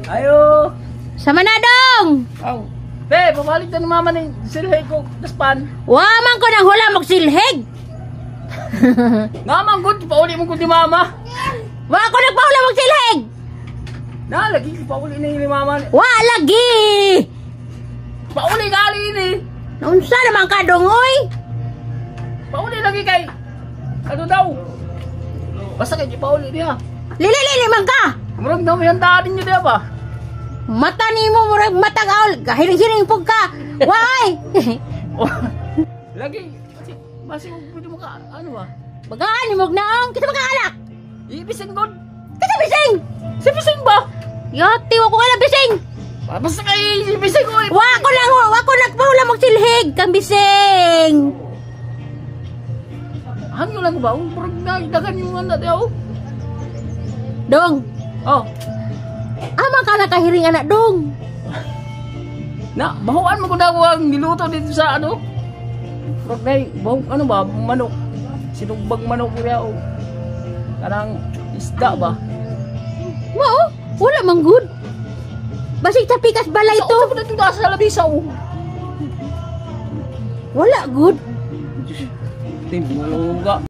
Ayo. Sama na dong. Aw. Be, pabalik na ni mama ni silhig ko daspan. Wa man ko nang hula magsilhig. Nga man gud pauli mo gud ni mama. Wa ko nagpahula magsilhig. Na lagi pauli ni mama. Wa lagi. Pauli gali ni. Naunsa naman ka dong oy? Pauli lagi kay. Ano daw? Basta kay pauli niya. Lili man ka. Murag daw yan daan niyo diya ba? Mata nimo murag matag aul. Gahiring-hiring pug ka. Why? Lagi. Masih mo ka ano ba? Bagaan ni mog naong kita magkaalak. Ibising god. Kita bising. Si bising ba? Yati wa ko kala bising. Basta kay ibising ko. Wa ko nagpahula magsilhig kang bising. Hangyo lang ba? Murag dagan yung anda daw. Dong. Oh. Ama ka nakahiring anak dong. Na, bahuan mo ko daw ang niluto dito sa ano? Progay, bahuk ano ba? Manok. Sinugbag manok kaya o. Karang isda ba? Mao, wala man good. Basig tapikas balay Sa to. utak na ito sa labisa o. Wala good. Timbuluga.